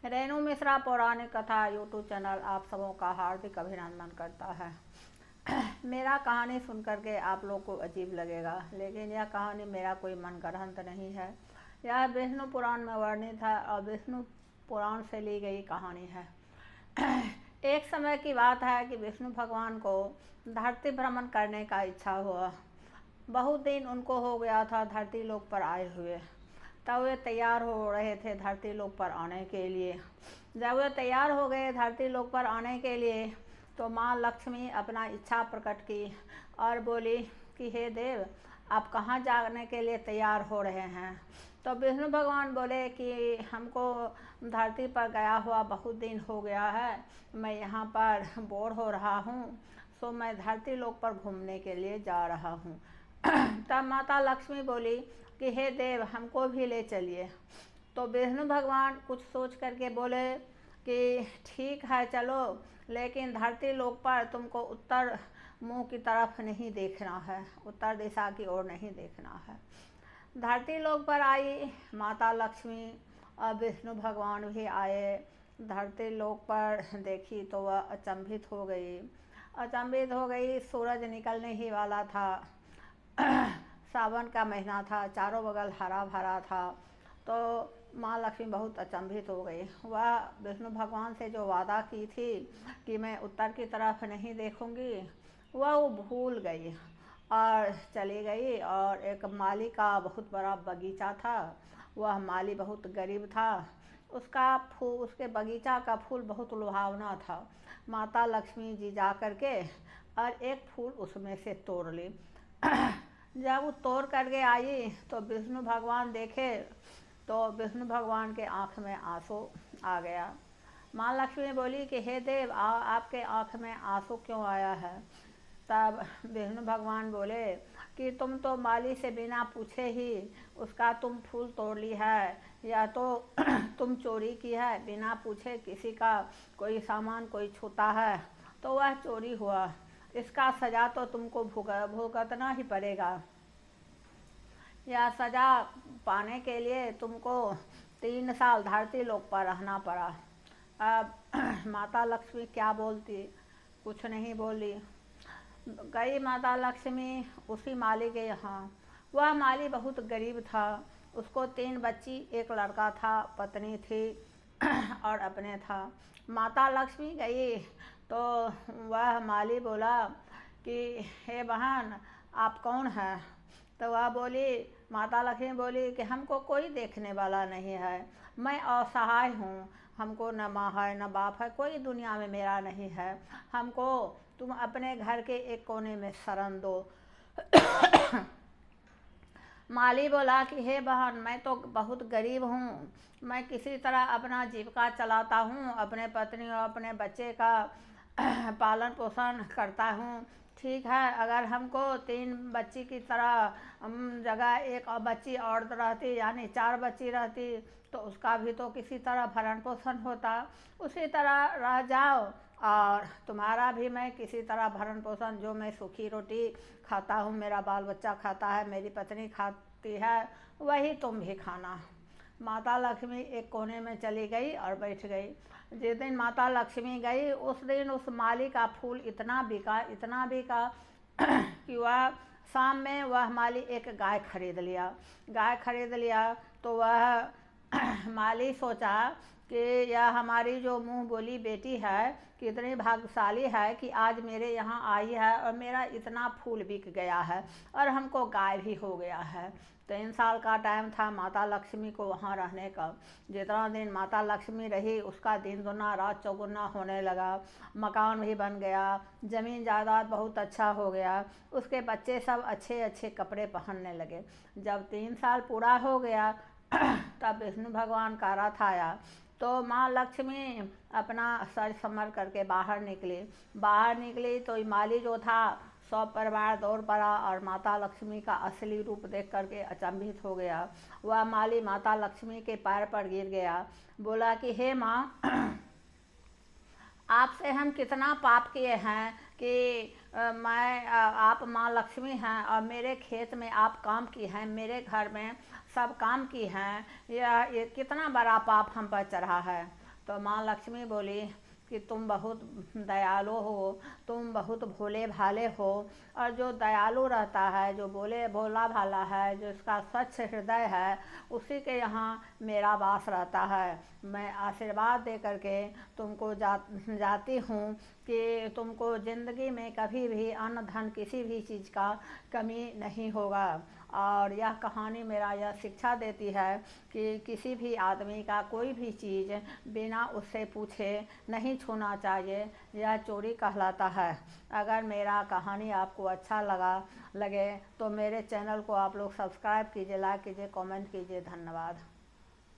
रेणु मिश्रा पौराणिक कथा YouTube channel आप सबों का हार्दिक अभिनंदन करता है। मेरा कहानी सुन करके आप लोग को अजीब लगेगा, लेकिन यह कहानी मेरा कोई मन ग्रंथ नहीं है। यह विष्णु पुराण में वर्णित है और विष्णु पुराण से ली गई कहानी है। एक समय की बात है कि विष्णु भगवान को धरती भ्रमण करने का इच्छा हुआ। बहुत दिन उनको हो गया था धरती लोक पर आए हुए। तब वे तैयार हो रहे थे धरती लोक पर आने के लिए। जब वे तैयार हो गए धरती लोक पर आने के लिए, तो माँ लक्ष्मी अपना इच्छा प्रकट की और बोली कि हे देव, आप कहाँ जाने के लिए तैयार हो रहे हैं। तो विष्णु भगवान बोले कि हमको धरती पर गया हुआ बहुत दिन हो गया है, मैं यहाँ पर बोर हो रहा हूँ, सो मैं धरती लोक पर घूमने के लिए जा रहा हूँ। तब माता लक्ष्मी बोली कि हे देव, हमको भी ले चलिए। तो विष्णु भगवान कुछ सोच करके बोले कि ठीक है चलो, लेकिन धरती लोक पर तुमको उत्तर मुंह की तरफ नहीं देखना है, उत्तर दिशा की ओर नहीं देखना है। धरती लोक पर आई माता लक्ष्मी और विष्णु भगवान भी आए। धरती लोक पर देखी तो वह अचंभित हो गई। सूरज निकलने ही वाला था। सावन का महीना था, चारों बगल हरा भरा था। तो माँ लक्ष्मी बहुत अचंभित हो गई। वह विष्णु भगवान से जो वादा की थी कि मैं उत्तर की तरफ नहीं देखूंगी, वह वो भूल गई और चली गई। और एक माली का बहुत बड़ा बगीचा था। वह माली बहुत गरीब था। उसके बगीचा का फूल बहुत लुभावना था। माता लक्ष्मी जी जा करके और एक फूल उसमें से तोड़ ली। जब वो तोड़ करके आई तो विष्णु भगवान देखे तो विष्णु भगवान के आँख में आंसू आ गया। माँ लक्ष्मी बोली कि हे देव, आपके आँख में आंसू क्यों आया है। तब विष्णु भगवान बोले कि तुम तो माली से बिना पूछे ही उसका तुम फूल तोड़ ली है, या तो तुम चोरी की है। बिना पूछे किसी का कोई सामान कोई छूता है तो वह चोरी हुआ। इसका सज़ा तो तुमको भुगतना ही पड़ेगा। यह सज़ा पाने के लिए तुमको 3 साल धरती लोक पर रहना पड़ा। अब माता लक्ष्मी क्या बोलती, कुछ नहीं बोली। गई माता लक्ष्मी उसी माली के यहाँ। वह माली बहुत गरीब था। उसको 3 बच्ची, एक लड़का था, पत्नी थी और अपने था। माता लक्ष्मी गई तो वह माली बोला कि हे बहन, आप कौन है। तो वह बोली, माता लक्ष्मी बोली कि हमको कोई देखने वाला नहीं है, मैं असहाय हूँ, हमको न माँ है न बाप है, कोई दुनिया में मेरा नहीं है, हमको तुम अपने घर के एक कोने में शरण दो। माली बोला कि हे बहन, मैं तो बहुत गरीब हूँ, मैं किसी तरह अपना जीविका चलाता हूँ, अपने पत्नी और अपने बच्चे का पालन पोषण करता हूँ। ठीक है, अगर हमको 3 बच्ची की तरह जगह एक और बच्ची और रहती, यानी 4 बच्ची रहती, तो उसका भी तो किसी तरह भरण पोषण होता। उसी तरह रह जाओ और तुम्हारा भी मैं किसी तरह भरण पोषण, जो मैं सूखी रोटी खाता हूँ, मेरा बाल बच्चा खाता है, मेरी पत्नी खाती है, वही तुम भी खाना। माता लक्ष्मी एक कोने में चली गई और बैठ गई। जिस दिन माता लक्ष्मी गई उस दिन उस माली का फूल इतना बिका कि वह शाम में वह माली एक गाय खरीद लिया। तो वह माली सोचा कि यह हमारी जो मुँह बोली बेटी है कितनी भाग्यशाली है कि आज मेरे यहाँ आई है और मेरा इतना फूल बिक गया है और हमको गाय भी हो गया है। 3 साल का टाइम था माता लक्ष्मी को वहाँ रहने का। जितना दिन माता लक्ष्मी रही उसका दिन दुना रात चौगुना होने लगा। मकान भी बन गया, ज़मीन जायदाद बहुत अच्छा हो गया, उसके बच्चे सब अच्छे अच्छे कपड़े पहनने लगे। जब 3 साल पूरा हो गया तब विष्णु भगवान का रथ आया। तो माँ लक्ष्मी अपना सर संवर करके बाहर निकली तो माली जो था सब परिवार दौड़ पड़ा और माता लक्ष्मी का असली रूप देख करके अचंभित हो गया। वह माली माता लक्ष्मी के पैर पर गिर गया, बोला कि हे माँ, आपसे हम कितना पाप किए हैं कि आप माँ लक्ष्मी हैं और मेरे खेत में आप काम की हैं, मेरे घर में सब काम की हैं, ये कितना बड़ा पाप हम पर चढ़ा है। तो माँ लक्ष्मी बोली कि तुम बहुत दयालु हो, तुम बहुत भोले भाले हो, और जो दयालु रहता है, जो भोला भाला है, जो इसका स्वच्छ हृदय है, उसी के यहाँ मेरा वास रहता है। मैं आशीर्वाद दे करके तुमको जाती हूँ कि तुमको ज़िंदगी में कभी भी अन्न धन किसी भी चीज़ का कमी नहीं होगा। और यह कहानी मेरा यह शिक्षा देती है कि किसी भी आदमी का कोई भी चीज़ बिना उससे पूछे नहीं छूना चाहिए, यह चोरी कहलाता है। अगर मेरा कहानी आपको अच्छा लगे तो मेरे चैनल को आप लोग सब्सक्राइब कीजिए, लाइक कीजिए, कमेंट कीजिए। धन्यवाद।